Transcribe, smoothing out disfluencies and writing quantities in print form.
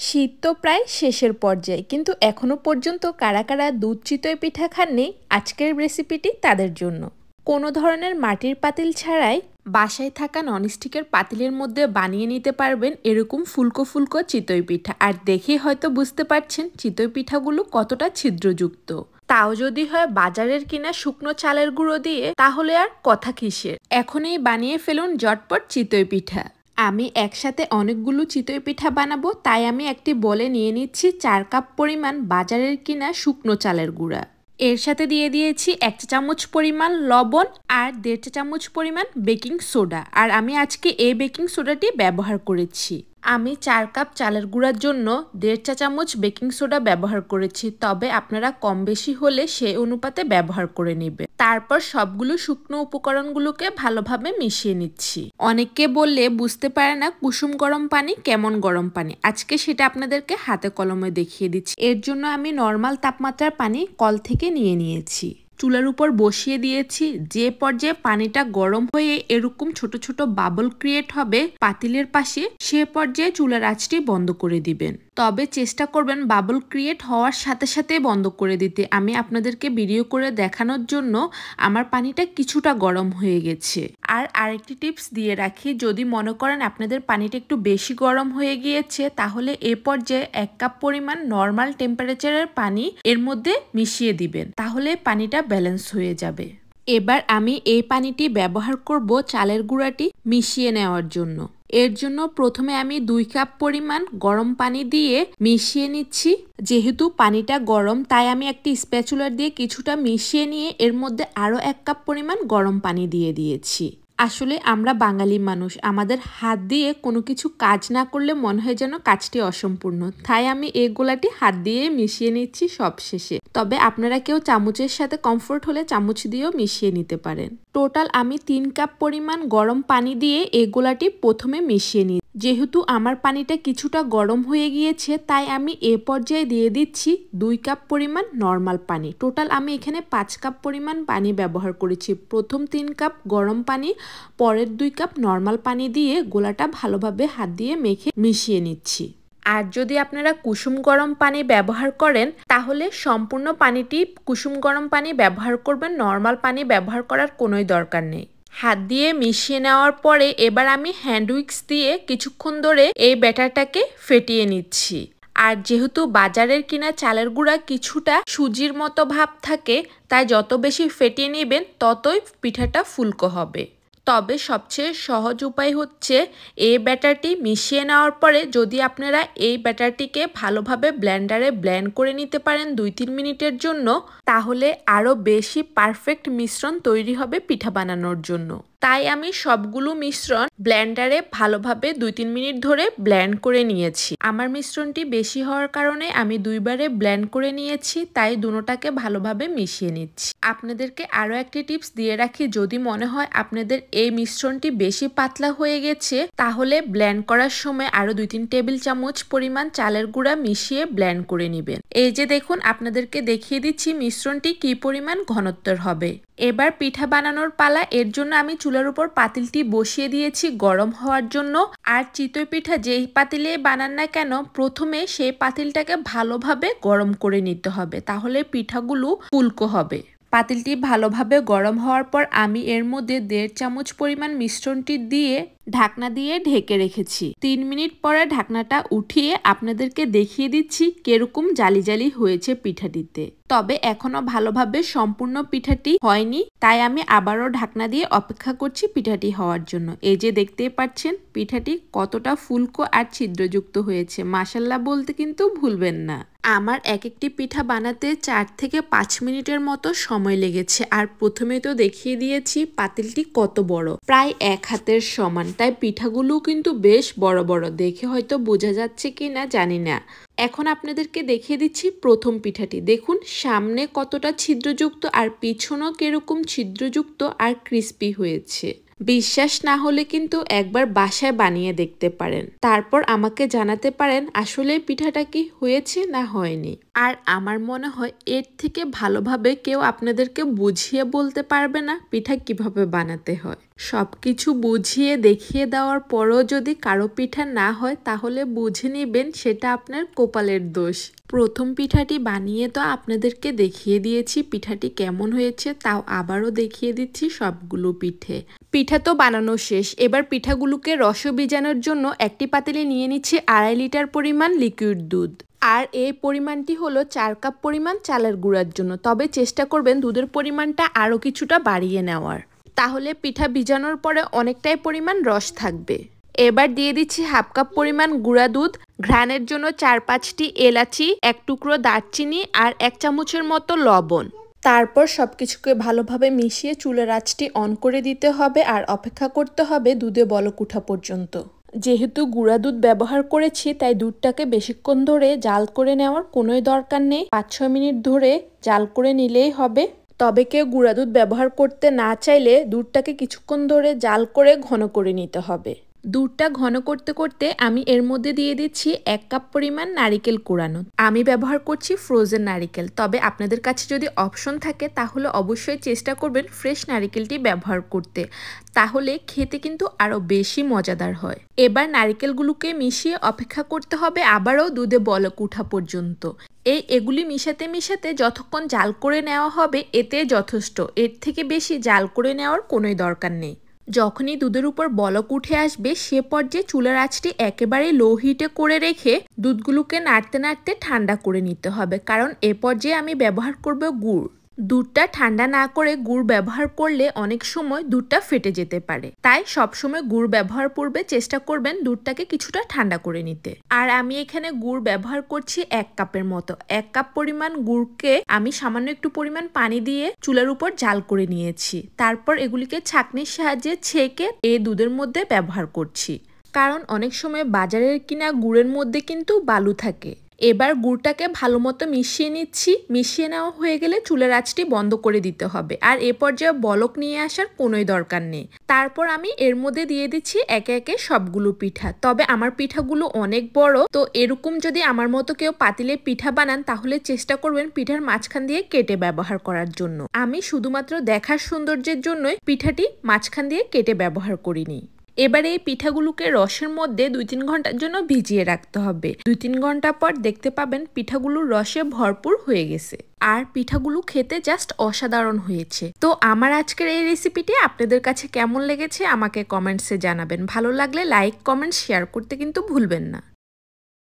শীত তো প্রায় শেষের পর্যায়ে, কিন্তু এখনো পর্যন্ত কারা কারা দুধ চিতই পিঠা খাননি, আজকের রেসিপিটি তাদের জন্য। কোনো ধরনের মাটির পাতিল ছাড়াই বাসায় থাকা ননস্টিকের পাতিলের মধ্যে বানিয়ে নিতে পারবেন এরকম ফুলকো ফুলকো চিতই পিঠা। আর দেখেই হয়তো বুঝতে পারছেন চিতই পিঠাগুলো কতটা ছিদ্রযুক্ত। তাও যদি হয় বাজারের কিনা শুকনো চালের গুঁড়ো দিয়ে, তাহলে আর কথা কিসের। এখনই বানিয়ে ফেলুন ঝটপট চিতই পিঠা। আমি একসাথে অনেকগুলো চিতই পিঠা বানাবো, তাই আমি একটি বলে নিয়ে নিচ্ছি 4 কাপ পরিমাণ বাজারের কিনা শুকনো চালের গুঁড়া। এর সাথে দিয়ে দিয়েছি 1 চা চামচ পরিমাণ লবণ আর 1.5 চা চামচ পরিমাণ বেকিং সোডা। আর আমি আজকে এই বেকিং সোডাটি ব্যবহার করেছি। আমি 4 কাপ চালের গুঁড়ার জন্য 1.5 চা চামচ বেকিং সোডা ব্যবহার করেছি, তবে আপনারা কম বেশি হলে সেই অনুপাতে ব্যবহার করে নেবেন। তারপর সবগুলো শুকনো উপকরণগুলোকে ভালোভাবে মিশিয়ে নিচ্ছি। অনেককে বললে বুঝতে পারে না কুসুম গরম পানি কেমন গরম পানি, আজকে সেটা আপনাদেরকে হাতে কলমে দেখিয়ে দিচ্ছি। এর জন্য আমি নর্মাল তাপমাত্রার পানি কল থেকে নিয়ে নিয়েছি। চুলার উপর বসিয়ে দিয়েছি। যে পর্যায়ে পানিটা গরম হয়ে এরকম ছোট ছোট বাবল ক্রিয়েট হবে পাতিলের পাশে, সে পর্যায়ে চুলার আঁচটি বন্ধ করে দিবেন। তবে চেষ্টা করবেন বাবল ক্রিয়েট হওয়ার সাথে সাথে বন্ধ করে দিতে। আমি আপনাদেরকে ভিডিও করে দেখানোর জন্য আমার পানিটা কিছুটা গরম হয়ে গেছে। আর আরেকটি টিপস দিয়ে রাখি, যদি মনে করেন আপনাদের পানিটা একটু বেশি গরম হয়ে গিয়েছে, তাহলে এ পর্যায়ে 1 কাপ পরিমাণ নর্মাল টেম্পারেচারের পানি এর মধ্যে মিশিয়ে দিবেন, তাহলে পানিটা ব্যালেন্স হয়ে যাবে। এবার আমি এই পানিটি ব্যবহার করব চালের গুঁড়াটি মিশিয়ে নেওয়ার জন্য। এর জন্য প্রথমে আমি 2 কাপ পরিমাণ গরম পানি দিয়ে মিশিয়ে নিচ্ছি। যেহেতু পানিটা গরম, তাই আমি একটি স্প্যাচুলার দিয়ে কিছুটা মিশিয়ে নিয়ে এর মধ্যে আরও 1 কাপ পরিমাণ গরম পানি দিয়ে দিয়েছি। আসলে আমরা বাঙালি মানুষ, আমাদের হাত দিয়ে কোনো কিছু কাজ না করলে মনে হয় যেন কাজটি অসম্পূর্ণ, তাই আমি এই গোলাটি হাত দিয়ে মিশিয়ে নিচ্ছি সবশেষে। তবে আপনারা কেউ চামচের সাথে কমফোর্ট হলে চামচ দিয়েও মিশিয়ে নিতে পারেন। টোটাল আমি 3 কাপ পরিমাণ গরম পানি দিয়ে এই গোলাটি প্রথমে মিশিয়ে নিই। যেহেতু আমার পানিটা কিছুটা গরম হয়ে গিয়েছে, তাই আমি এ পর্যায়ে দিয়ে দিচ্ছি 2 কাপ পরিমাণ নর্মাল পানি। টোটাল আমি এখানে 5 কাপ পরিমাণ পানি ব্যবহার করেছি। প্রথম 3 কাপ গরম পানি, পরের 2 কাপ নর্মাল পানি দিয়ে গোলাটা ভালোভাবে হাত দিয়ে মেখে মিশিয়ে নিচ্ছি। আর যদি আপনারা কুসুম গরম পানি ব্যবহার করেন, তাহলে সম্পূর্ণ পানিটি কুসুম গরম পানি ব্যবহার করবেন, নর্মাল পানি ব্যবহার করার কোনোই দরকার নেই। হাত দিয়ে মিশিয়ে নেওয়ার পরে এবার আমি হ্যান্ড উইক্স দিয়ে কিছুক্ষণ ধরে এই ব্যাটারটাকে ফেটিয়ে নিচ্ছি। আর যেহেতু বাজারের কিনা চালের গুঁড়া কিছুটা সুজির মতো ভাব থাকে, তাই যত বেশি ফেটিয়ে নেবেন ততই পিঠাটা ফুলকো হবে। তবে সবচেয়ে সহজ উপায় হচ্ছে এই ব্যাটারটি মিশিয়ে নেওয়ার পরে যদি আপনারা এই ব্যাটারটিকে ভালোভাবে ব্লেন্ডারে ব্লেন্ড করে নিতে পারেন 2-3 মিনিটের জন্য, তাহলে আরও বেশি পারফেক্ট মিশ্রণ তৈরি হবে পিঠা বানানোর জন্য। তাই আমি সবগুলো মিশ্রণ ব্লেন্ডারে ভালোভাবে 2-3 মিনিট ধরে ব্লেন্ড করে নিয়েছি। আমার মিশ্রণটি বেশি হওয়ার কারণে আমি 2 বারে ব্লেন্ড করে নিয়েছি, তাই দুটোটাকে ভালোভাবে মিশিয়ে নিচ্ছি। আপনাদেরকে আরও একটি টিপস দিয়ে রাখি, যদি মনে হয় আপনাদের এই মিশ্রণটি বেশি পাতলা হয়ে গেছে, তাহলে ব্লেন্ড করার সময় আরও 2-3 টেবিল চামচ পরিমাণ চালের গুঁড়া মিশিয়ে ব্লেন্ড করে নেবেন। এই যে দেখুন, আপনাদেরকে দেখিয়ে দিচ্ছি মিশ্রণটি কি পরিমাণ ঘনত্বের হবে। এবার পিঠা বানানোর পালা। এর জন্য আমি চুলার উপর পাতিলটি বসিয়ে দিয়েছি গরম হওয়ার জন্য। আর চিতই পিঠা যেই পাতিলে বানান না কেন, প্রথমে সেই পাতিলটাকে ভালোভাবে গরম করে নিতে হবে, তাহলে পিঠাগুলো ফুলকো হবে। পাতিলটি ভালোভাবে গরম হওয়ার পর আমি এর মধ্যে 1.5 চামচ পরিমাণ মিশ্রণটি দিয়ে ঢাকনা দিয়ে ঢেকে রেখেছি। 3 মিনিট পরে ঢাকনাটা উঠিয়ে আপনাদেরকে দেখিয়ে দিচ্ছি কিরকম জালি জালি হয়েছে পিঠাটিতে। তবে এখনো ভালোভাবে সম্পূর্ণ পিঠাটি হয়নি, তাই আমি আবারও ঢাকনা দিয়ে অপেক্ষা করছি পিঠাটি হওয়ার জন্য। এই যে দেখতেই পাচ্ছেন পিঠাটি কতটা ফুলকো আর ছিদ্রযুক্ত হয়েছে, মাশাআল্লাহ বলতে কিন্তু ভুলবেন না। আমার এক একটি পিঠা বানাতে 4 থেকে 5 মিনিটের মতো সময় লেগেছে। আর প্রথমে তো দেখিয়ে দিয়েছি পাতিলটি কত বড়, প্রায় 1 হাতের সমান, তাই পিঠাগুলো কিন্তু বেশ বড় বড়। দেখে হয়তো বোঝা যাচ্ছে কি না জানি না। এখন আপনাদেরকে দেখিয়ে দিচ্ছি প্রথম পিঠাটি। দেখুন সামনে কতটা ছিদ্রযুক্ত আর পিছনেও কিরকম ছিদ্রযুক্ত আর ক্রিস্পি হয়েছে। বিশ্বাস না হলে কিন্তু একবার বাসায় বানিয়ে দেখতে পারেন, তারপর আমাকে জানাতে পারেন আসলে পিঠাটা কি হয়েছে না হয়নি। আর আমার মনে হয় এর থেকে ভালোভাবে কেউ আপনাদেরকে বুঝিয়ে বলতে পারবে না পিঠা কিভাবে বানাতে হয়। সবকিছু বুঝিয়ে দেখিয়ে দেওয়ার পরও যদি কারো পিঠা না হয় তাহলে বুঝে নেবেন সেটা আপনার কপালের দোষ। প্রথম পিঠাটি বানিয়ে তো আপনাদেরকে দেখিয়ে দিয়েছি পিঠাটি কেমন হয়েছে, তাও আবারও দেখিয়ে দিচ্ছি সবগুলো পিঠা তো বানানো শেষ। এবার পিঠাগুলোকে রস ভিজানোর জন্য একটি পাতিলে নিয়ে নিচ্ছি 2.5 লিটার পরিমাণ লিকুইড দুধ। আর এই পরিমাণটি হলো 4 কাপ পরিমাণ চালের গুঁড়ার জন্য, তবে চেষ্টা করবেন দুধের পরিমাণটা আরও কিছুটা বাড়িয়ে নেওয়ার, তাহলে পিঠা ভিজানোর পরে অনেকটাই পরিমাণ রস থাকবে। এবার দিয়ে দিচ্ছি 1/2 কাপ পরিমাণ গুঁড়া দুধ, ঘ্রাণের জন্য 4-5টি এলাচি, 1 টুকরো দারচিনি আর 1 চামচের মতো লবণ। তারপর সবকিছুকে ভালোভাবে মিশিয়ে চুলার আঁচটি অন করে দিতে হবে আর অপেক্ষা করতে হবে দুধে বলক ওঠা পর্যন্ত। যেহেতু গুঁড়া দুধ ব্যবহার করেছি তাই দুধটাকে বেশিক্ষণ ধরে জাল করে নেওয়ার কোনোই দরকার নেই, 5-6 মিনিট ধরে জাল করে নিলেই হবে। তবে কেউ গুঁড়া দুধ ব্যবহার করতে না চাইলে দুধটাকে কিছুক্ষণ ধরে জাল করে ঘন করে নিতে হবে। দুধটা ঘন করতে করতে আমি এর মধ্যে দিয়ে দিচ্ছি 1 কাপ পরিমাণ নারিকেল কুড়ানো। আমি ব্যবহার করছি ফ্রোজেন নারিকেল, তবে আপনাদের কাছে যদি অপশন থাকে তাহলে অবশ্যই চেষ্টা করবেন ফ্রেশ নারিকেলটি ব্যবহার করতে, তাহলে খেতে কিন্তু আরও বেশি মজাদার হয়। এবার নারিকেলগুলোকে মিশিয়ে অপেক্ষা করতে হবে আবারও দুধে বলক ওঠা পর্যন্ত। এগুলি মিশাতে মিশাতে যতক্ষণ জাল করে নেওয়া হবে এতে যথেষ্ট, এর থেকে বেশি জাল করে নেওয়ার কোনোই দরকার নেই। যখনই দুধের উপর বলক উঠে আসবে সে পর্যায়ে চুলার আঁচটি একেবারে লো হিটে করে রেখে দুধগুলোকে নাড়তে নাড়তে ঠান্ডা করে নিতে হবে, কারণ এ পর্যায়ে আমি ব্যবহার করব গুড়। দুধটা ঠান্ডা না করে গুড় ব্যবহার করলে অনেক সময় দুধটা ফেটে যেতে পারে, তাই সবসময় গুড় ব্যবহার পূর্বে চেষ্টা করবেন দুধটাকে কিছুটা ঠান্ডা করে নিতে। আর আমি এখানে গুড় ব্যবহার করছি 1 কাপের মতো। 1 কাপ পরিমাণ গুড়কে আমি সামান্য একটু পরিমাণ পানি দিয়ে চুলার উপর জাল করে নিয়েছি, তারপর এগুলিকে ছাঁকনির সাহায্যে ছেঁকে এই দুধের মধ্যে ব্যবহার করছি, কারণ অনেক সময় বাজারের কিনা গুড়ের মধ্যে কিন্তু বালু থাকে। এবার গুড়টাকে ভালো মতো মিশিয়ে নিচ্ছি। মিশিয়ে নেওয়া হয়ে গেলে চুলার আঁচটি বন্ধ করে দিতে হবে, আর এ পর্যায়ে বলক নিয়ে আসার কোনোই দরকার নেই। তারপর আমি এর মধ্যে দিয়ে দিচ্ছি একে একে সবগুলো পিঠা। তবে আমার পিঠাগুলো অনেক বড়, তো এরকম যদি আমার মতো কেউ পাতিলে পিঠা বানান তাহলে চেষ্টা করবেন পিঠার মাঝখান দিয়ে কেটে ব্যবহার করার জন্য। আমি শুধুমাত্র দেখার সৌন্দর্যের জন্যই পিঠাটি মাঝখান দিয়ে কেটে ব্যবহার করিনি। এবারে এই পিঠাগুলোকে রসের মধ্যে 2-3 ঘন্টার জন্য ভিজিয়ে রাখতে হবে। 2-3 ঘন্টা পর দেখতে পাবেন পিঠাগুলো রসে ভরপুর হয়ে গেছে, আর পিঠাগুলো খেতে জাস্ট অসাধারণ হয়েছে। তো আমার আজকের এই রেসিপিটি আপনাদের কাছে কেমন লেগেছে আমাকে কমেন্টসে জানাবেন। ভালো লাগলে লাইক, কমেন্ট, শেয়ার করতে কিন্তু ভুলবেন না।